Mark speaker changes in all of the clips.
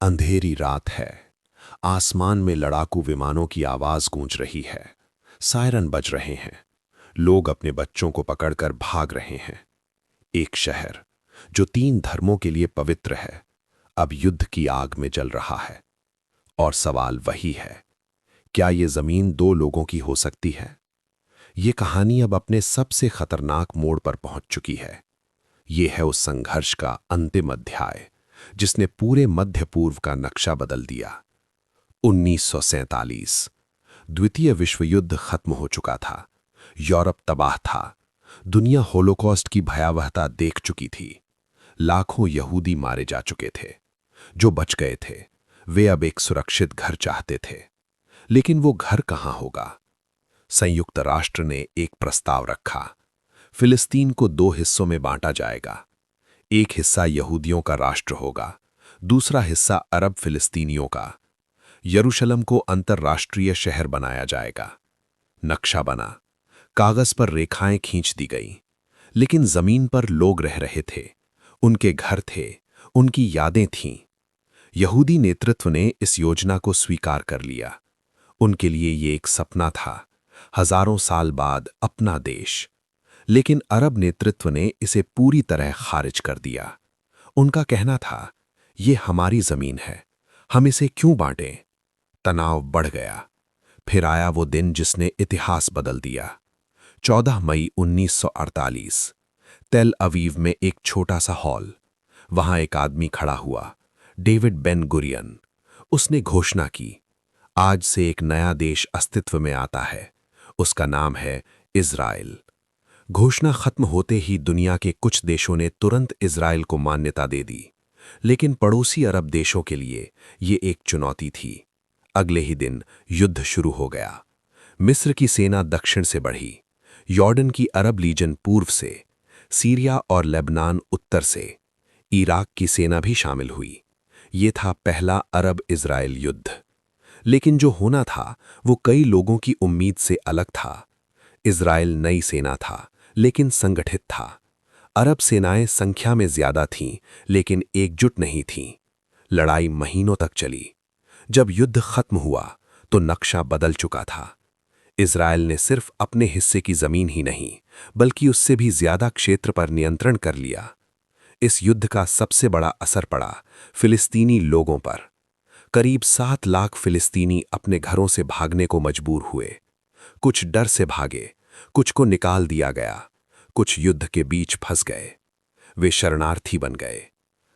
Speaker 1: अंधेरी रात है। आसमान में लड़ाकू विमानों की आवाज गूंज रही है। सायरन बज रहे हैं। लोग अपने बच्चों को पकड़कर भाग रहे हैं। एक शहर जो 3 धर्मों के लिए पवित्र है, अब युद्ध की आग में जल रहा है। और सवाल वही है, क्या ये जमीन 2 लोगों की हो सकती है? ये कहानी अब अपने सबसे खतरनाक मोड़ पर पहुंच चुकी है। ये है उस संघर्ष का अंतिम अध्याय जिसने पूरे मध्य पूर्व का नक्शा बदल दिया। 1947। द्वितीय विश्व युद्ध खत्म हो चुका था। यूरोप तबाह था। दुनिया होलोकॉस्ट की भयावहता देख चुकी थी। लाखों यहूदी मारे जा चुके थे। जो बच गए थे वे अब एक सुरक्षित घर चाहते थे। लेकिन वो घर कहां होगा? संयुक्त राष्ट्र ने एक प्रस्ताव रखा। फिलिस्तीन को 2 हिस्सों में बांटा जाएगा। एक हिस्सा यहूदियों का राष्ट्र होगा, दूसरा हिस्सा अरब फिलिस्तीनियों का। यरूशलेम को अंतर्राष्ट्रीय शहर बनाया जाएगा। नक्शा बना, कागज पर रेखाएं खींच दी गई। लेकिन जमीन पर लोग रह रहे थे। उनके घर थे, उनकी यादें थीं। यहूदी नेतृत्व ने इस योजना को स्वीकार कर लिया। उनके लिए ये एक सपना था, हजारों साल बाद अपना देश। लेकिन अरब नेतृत्व ने इसे पूरी तरह खारिज कर दिया। उनका कहना था, ये हमारी जमीन है, हम इसे क्यों बांटें? तनाव बढ़ गया। फिर आया वो दिन जिसने इतिहास बदल दिया। 14 मई 1948। तेल अवीव में एक छोटा सा हॉल। वहां एक आदमी खड़ा हुआ, डेविड बेन गुरियन। उसने घोषणा की, आज से एक नया देश अस्तित्व में आता है। उसका नाम है इज़राइल। घोषणा खत्म होते ही दुनिया के कुछ देशों ने तुरंत इज़राइल को मान्यता दे दी। लेकिन पड़ोसी अरब देशों के लिए ये एक चुनौती थी। अगले ही दिन युद्ध शुरू हो गया। मिस्र की सेना दक्षिण से बढ़ी, यॉर्डन की अरब लीजन पूर्व से, सीरिया और लेबनान उत्तर से, इराक की सेना भी शामिल हुई। ये था पहला अरब इज़राइल युद्ध। लेकिन जो होना था वो कई लोगों की उम्मीद से अलग था। इज़राइल नई सेना था, लेकिन संगठित था। अरब सेनाएं संख्या में ज्यादा थीं, लेकिन एकजुट नहीं थीं। लड़ाई महीनों तक चली। जब युद्ध खत्म हुआ तो नक्शा बदल चुका था। इज़राइल ने सिर्फ अपने हिस्से की जमीन ही नहीं, बल्कि उससे भी ज्यादा क्षेत्र पर नियंत्रण कर लिया। इस युद्ध का सबसे बड़ा असर पड़ा फिलिस्तीनी लोगों पर। करीब 7 लाख फिलिस्तीनी अपने घरों से भागने को मजबूर हुए। कुछ डर से भागे, कुछ को निकाल दिया गया, कुछ युद्ध के बीच फंस गए। वे शरणार्थी बन गए।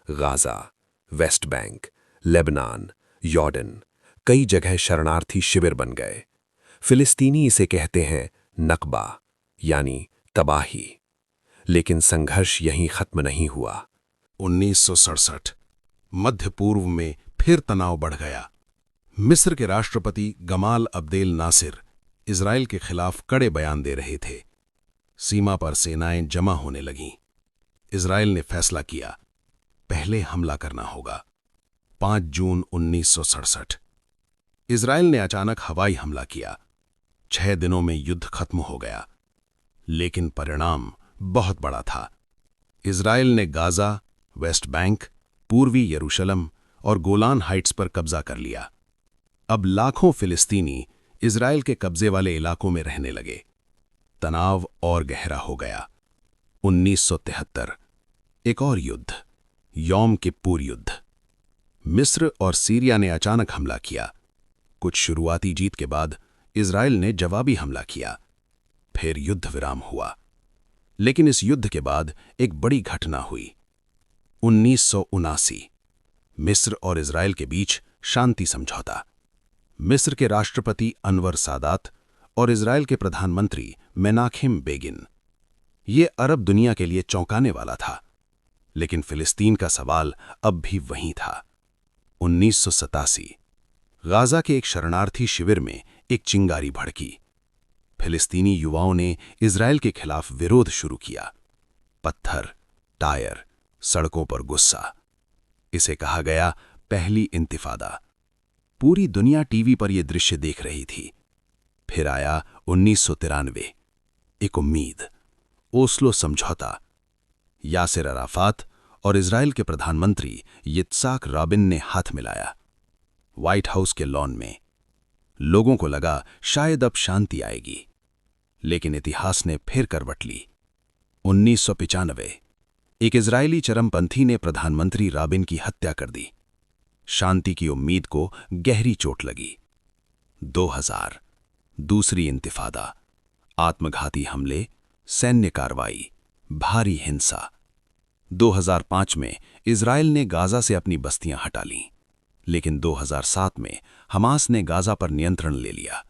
Speaker 1: गाजा, वेस्ट बैंक, लेबनान, यॉर्डन, कई जगह शरणार्थी शिविर बन गए। फिलिस्तीनी इसे कहते हैं नकबा, यानी तबाही। लेकिन संघर्ष यहीं खत्म नहीं हुआ।
Speaker 2: 1967। मध्य पूर्व में फिर तनाव बढ़ गया। मिस्र के राष्ट्रपति गमाल अब्देल नासिर इज़राइल के खिलाफ कड़े बयान दे रहे थे। सीमा पर सेनाएं जमा होने लगीं। इज़राइल ने फैसला किया, पहले हमला करना होगा। 5 जून 1967। इज़राइल ने अचानक हवाई हमला किया। 6 दिनों में युद्ध खत्म हो गया। लेकिन परिणाम बहुत बड़ा था। इज़राइल ने गाजा, वेस्ट बैंक, पूर्वी यरूशलेम और गोलान हाइट्स पर कब्जा कर लिया। अब लाखों फिलिस्तीनी इज़राइल के कब्जे वाले इलाकों में रहने लगे। तनाव और गहरा हो गया। 1973। एक और युद्ध, यौम किप्पूर युद्ध। मिस्र और सीरिया ने अचानक हमला किया। कुछ शुरुआती जीत के बाद इज़राइल ने जवाबी हमला किया। फिर युद्ध विराम हुआ। लेकिन इस युद्ध के बाद एक बड़ी घटना हुई। 1979। मिस्र और इज़राइल के बीच शांति समझौता। मिस्र के राष्ट्रपति अनवर सादात और इज़राइल के प्रधानमंत्री मेनाखेम बेगिन। ये अरब दुनिया के लिए चौंकाने वाला था। लेकिन फिलिस्तीन का सवाल अब भी वहीं था। 1987। गाजा के एक शरणार्थी शिविर में एक चिंगारी भड़की। फिलिस्तीनी युवाओं ने इज़राइल के खिलाफ विरोध शुरू किया। पत्थर, टायर, सड़कों पर गुस्सा। इसे कहा गया पहली इंतिफादा। पूरी दुनिया टीवी पर यह दृश्य देख रही थी। फिर आया 1993। एक उम्मीद, ओस्लो समझौता। यासिर अराफात और इजराइल के प्रधानमंत्री यित्साक राबिन ने हाथ मिलाया। व्हाइट हाउस के लॉन में लोगों को लगा शायद अब शांति आएगी, लेकिन इतिहास ने फिर करवट ली। 1995 एक इजरायली चरमपंथी ने प्रधानमंत्री राबिन की हत्या कर दी। शांति की उम्मीद को गहरी चोट लगी। 2000 दूसरी इंतिफादा, आत्मघाती हमले, सैन्य कार्रवाई, भारी हिंसा। 2005 में इजराइल ने गाजा से अपनी बस्तियां हटा लीं, लेकिन 2007 में हमास ने गाजा पर नियंत्रण ले लिया।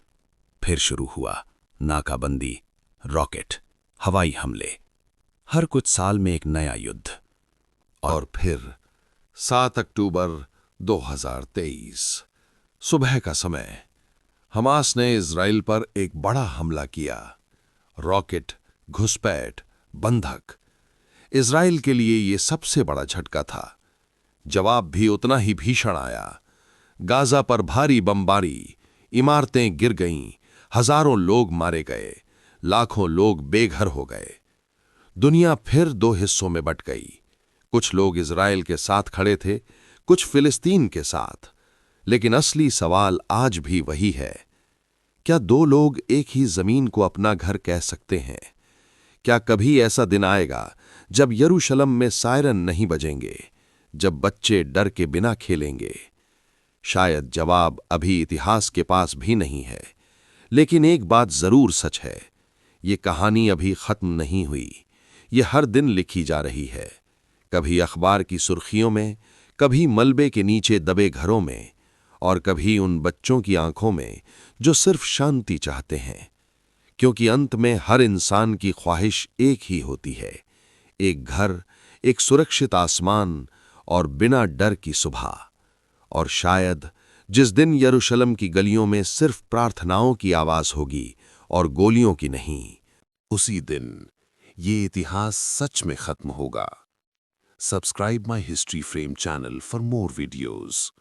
Speaker 2: फिर शुरू हुआ नाकाबंदी, रॉकेट, हवाई हमले, हर कुछ साल में एक नया युद्ध।
Speaker 1: और फिर 7 अक्टूबर 2023 सुबह का समय हमास ने इजराइल पर एक बड़ा हमला किया। रॉकेट, घुसपैठ, बंधक। इजराइल के लिए यह सबसे बड़ा झटका था। जवाब भी उतना ही भीषण आया। गाजा पर भारी बमबारी, इमारतें गिर गईं, हजारों लोग मारे गए, लाखों लोग बेघर हो गए। दुनिया फिर दो हिस्सों में बंट गई। कुछ लोग इजराइल के साथ खड़े थे, कुछ फिलिस्तीन के साथ। लेकिन असली सवाल आज भी वही है, क्या दो लोग एक ही जमीन को अपना घर कह सकते हैं? क्या कभी ऐसा दिन आएगा जब यरूशलेम में सायरन नहीं बजेंगे, जब बच्चे डर के बिना खेलेंगे? शायद जवाब अभी इतिहास के पास भी नहीं है, लेकिन एक बात जरूर सच है, ये कहानी अभी खत्म नहीं हुई। ये हर दिन लिखी जा रही है, कभी अखबार की सुर्खियों में, कभी मलबे के नीचे दबे घरों में, और कभी उन बच्चों की आंखों में जो सिर्फ शांति चाहते हैं। क्योंकि अंत में हर इंसान की ख्वाहिश एक ही होती है, एक घर, एक सुरक्षित आसमान और बिना डर की सुबह। और शायद जिस दिन यरूशलेम की गलियों में सिर्फ प्रार्थनाओं की आवाज होगी और गोलियों की नहीं, उसी दिन ये इतिहास सच में खत्म होगा। Subscribe my history frame channel for more videos.